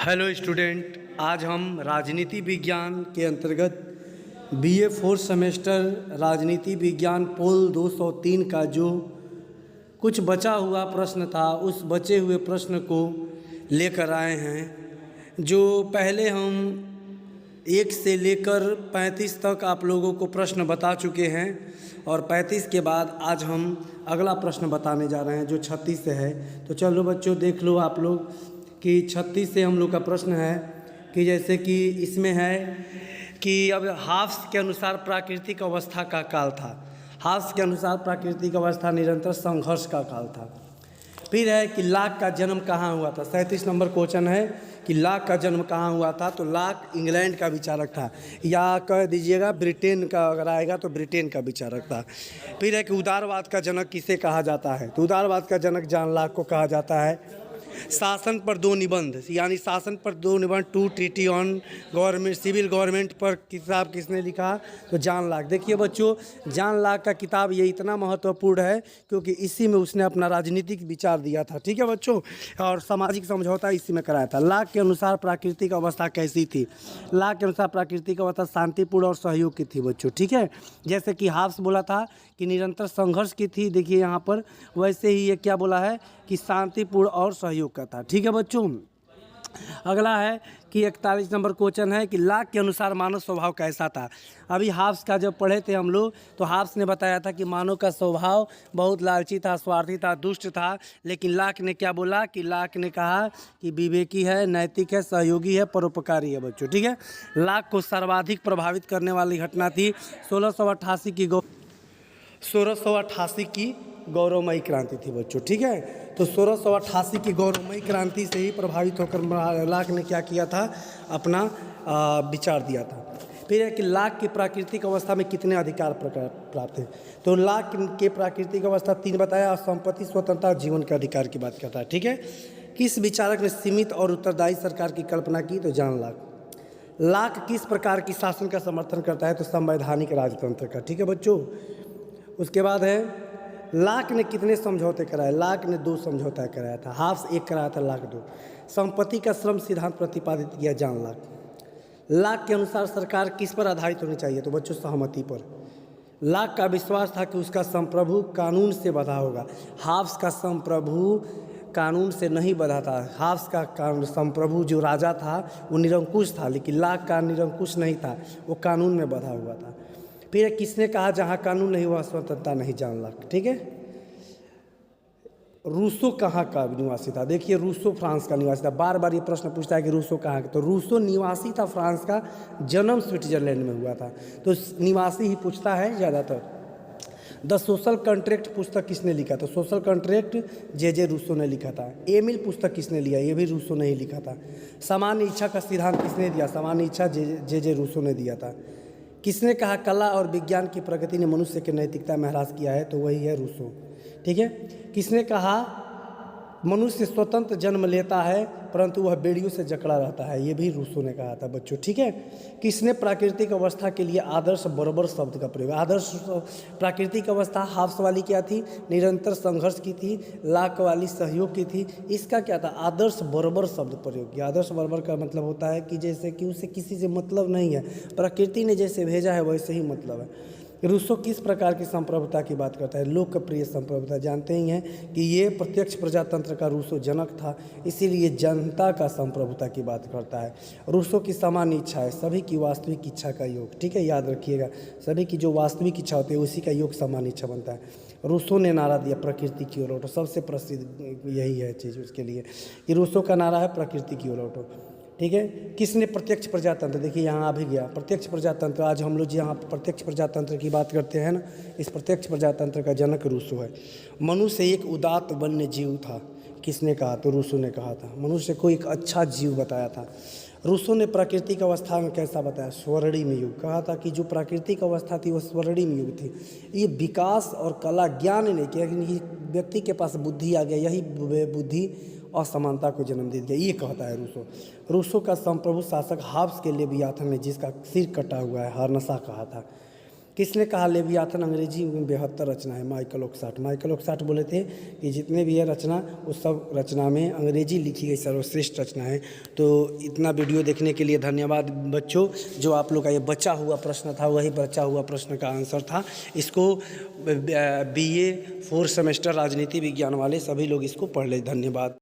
Hello student, आज हम राजनीति विज्ञान के अंतर्गत बीए फोर्थ सेमेस्टर राजनीति विज्ञान पोल 203 का जो कुछ बचा हुआ प्रश्न था उस बचे हुए प्रश्न को लेकर आए हैं। जो पहले हम 1 से लेकर 35 तक आप लोगों को प्रश्न बता चुके हैं और 35 के बाद आज हम अगला प्रश्न बताने जा रहे हैं जो 36 से है। तो चलो बच्चों, देख लो आप लोग कि 36 से हम लोग का प्रश्न है कि जैसे कि इसमें है कि अब हाफ्स के अनुसार प्राकृतिक अवस्था का काल था। हाफ्स के अनुसार प्राकृतिक अवस्था निरंतर संघर्ष का काल था। फिर है कि लाक का जन्म कहाँ हुआ था। 37 नंबर क्वेश्चन है कि लाक का जन्म कहाँ हुआ था। तो लाक इंग्लैंड का विचारक था, या कह दीजिएगा ब्रिटेन का, अगर आएगा तो ब्रिटेन का विचारक था। फिर है कि उदारवाद का जनक किसे कहा जाता है। तो उदारवाद का जनक जॉन लाक को कहा जाता है। शासन पर 2 निबंध, यानी शासन पर 2 निबंध, 2 treaty on government, civil government पर किताब किसने लिखा। तो जॉन लाक। देखिए बच्चों, जॉन लाक का किताब ये इतना महत्वपूर्ण है क्योंकि इसी में उसने अपना राजनीतिक विचार दिया था। ठीक है बच्चों, और सामाजिक समझौता इसी में कराया था। लाक के अनुसार प्राकृतिक अवस्था कैसी थी। लाक के अनुसार प्राकृतिक अवस्था शांतिपूर्ण और सहयोग की थी बच्चों। ठीक है, जैसे कि हाफ्स बोला था कि निरंतर संघर्ष की थी, देखिए यहाँ पर, वैसे ही ये क्या बोला है कि शांतिपूर्ण और सहयोग का था। ठीक है बच्चों, अगला है कि 41 नंबर क्वेश्चन है कि लाक के अनुसार मानव स्वभाव कैसा था। अभी हाफ्स का जब पढ़े थे हम लोग तो हाफ्स ने बताया था कि मानव का स्वभाव बहुत लालची था, स्वार्थी था, दुष्ट था। लेकिन लाक ने क्या बोला कि लाक ने कहा कि विवेकी है, नैतिक है, सहयोगी है, परोपकारी है बच्चों। ठीक है, लाक को सर्वाधिक प्रभावित करने वाली घटना थी 1688 की गौरवमयी क्रांति थी बच्चों। ठीक है, तो 1688 की गौरवमयी क्रांति से ही प्रभावित होकर लाक ने क्या किया था, अपना विचार दिया था। फिर है कि लाक की प्राकृतिक अवस्था में कितने अधिकार प्राप्त हैं। तो लाक के प्राकृतिक अवस्था 3 बताया, संपत्ति, स्वतंत्रता, जीवन के अधिकार की बात करता है। ठीक है, किस विचारक ने सीमित और उत्तरदायी सरकार की कल्पना की। तो जॉन लाक। लाक किस प्रकार की शासन का समर्थन करता है। तो संवैधानिक राजतंत्र का। ठीक है बच्चों, उसके बाद है लाक ने कितने समझौते कराए। लाक ने 2 समझौता कराया था। हाफ्स 1 कराया था, लाक 2। संपत्ति का श्रम सिद्धांत प्रतिपादित किया जॉन लाक। लाक के अनुसार सरकार किस पर आधारित होनी चाहिए। तो बच्चों सहमति पर। लाक का विश्वास था कि उसका संप्रभु कानून से बंधा होगा। हाफ्स का संप्रभु कानून से नहीं बंधा था। हाफ्स का संप्रभु जो राजा था वो निरंकुश था, लेकिन लाक का निरंकुश नहीं था, वो कानून में बंधा हुआ था। फिर किसने कहा जहाँ कानून नहीं हुआ स्वतंत्रता नहीं। जॉन लाक। ठीक है, रूसो कहाँ का निवासी था। देखिए, रूसो फ्रांस का निवासी था। बार बार ये प्रश्न पूछता है कि रूसो कहाँ का। तो रूसो निवासी था फ्रांस का, जन्म स्विट्जरलैंड में हुआ था। तो निवासी ही पूछता है ज़्यादातर। द सोशल कॉन्ट्रैक्ट पुस्तक किसने लिखा। तो सोशल कॉन्ट्रैक्ट जे रूसो ने लिखा था। एमिल पुस्तक किसने लिया। ये भी रूसो ने ही लिखा था। सामान्य इच्छा का सिद्धांत किसने दिया। सामान्य इच्छा जे रूसो ने दिया था। किसने कहा कला और विज्ञान की प्रगति ने मनुष्य की नैतिकता में ह्रास किया है। तो वही है रूसो। ठीक है, किसने कहा मनुष्य स्वतंत्र जन्म लेता है परंतु वह बेड़ियों से जकड़ा रहता है। ये भी रूसो ने कहा था बच्चों। ठीक है, किसने प्राकृतिक अवस्था के लिए आदर्श बर्बर शब्द का प्रयोग। आदर्श प्राकृतिक अवस्था हाफ्स वाली क्या थी, निरंतर संघर्ष की थी। लाक वाली सहयोग की थी। इसका क्या था, आदर्श बर्बर शब्द प्रयोग किया। आदर्श बर्बर का मतलब होता है कि जैसे कि उसे किसी से मतलब नहीं है, प्रकृति ने जैसे भेजा है वैसे ही मतलब है। रूसो किस प्रकार की संप्रभुता की बात करता है। लोकप्रिय संप्रभुता। जानते ही हैं कि ये प्रत्यक्ष प्रजातंत्र का रूसो जनक था, इसीलिए जनता का संप्रभुता की बात करता है। रूसो की सामान्य इच्छा है सभी की वास्तविक इच्छा का योग। ठीक है, याद रखिएगा, सभी की जो वास्तविक इच्छा होती है उसी का योग सामान्य इच्छा बनता है। रूसो ने नारा दिया प्रकृति की ओर लौटो। सबसे प्रसिद्ध यही है चीज़ उसके लिए कि रूसो का नारा है प्रकृति की ओर लौटो। ठीक है, किसने प्रत्यक्ष प्रजातंत्र, देखिए यहाँ आ भी गया प्रत्यक्ष प्रजातंत्र। आज हम लोग यहाँ प्रत्यक्ष प्रजातंत्र की बात करते हैं ना, इस प्रत्यक्ष प्रजातंत्र का जनक रूसो है। मनुष्य एक उदात्त वन्य जीव था। किसने कहा। तो रूसो ने कहा था। मनुष्य को एक अच्छा जीव बताया था। रूसो ने प्राकृतिक अवस्था में कैसा बताया, स्वर्णिम युग। कहा था कि जो प्राकृतिक अवस्था थी वो स्वर्णिम युग थी। ये विकास और कला ज्ञान ने किया कि व्यक्ति के पास बुद्धि आ गया, यही बुद्धि असमानता को जन्म दे दिया, ये कहता है रूसो। रूसो का संप्रभु शासक हाफ्स के लेवियाथन ने जिसका सिर कटा हुआ है हर्नसा कहा था। किसने कहा लेवियाथन अंग्रेजी में 72 रचना है? माइकल ऑक्साट। माइकल ऑक्साट बोले थे कि जितने भी है रचना उस सब रचना में अंग्रेजी लिखी गई सर्वश्रेष्ठ रचना है। तो इतना वीडियो देखने के लिए धन्यवाद बच्चों। जो आप लोग का ये बचा हुआ प्रश्न था वही बचा हुआ प्रश्न का आंसर था। इसको BA 4 सेमेस्टर राजनीति विज्ञान वाले सभी लोग इसको पढ़ ले। धन्यवाद।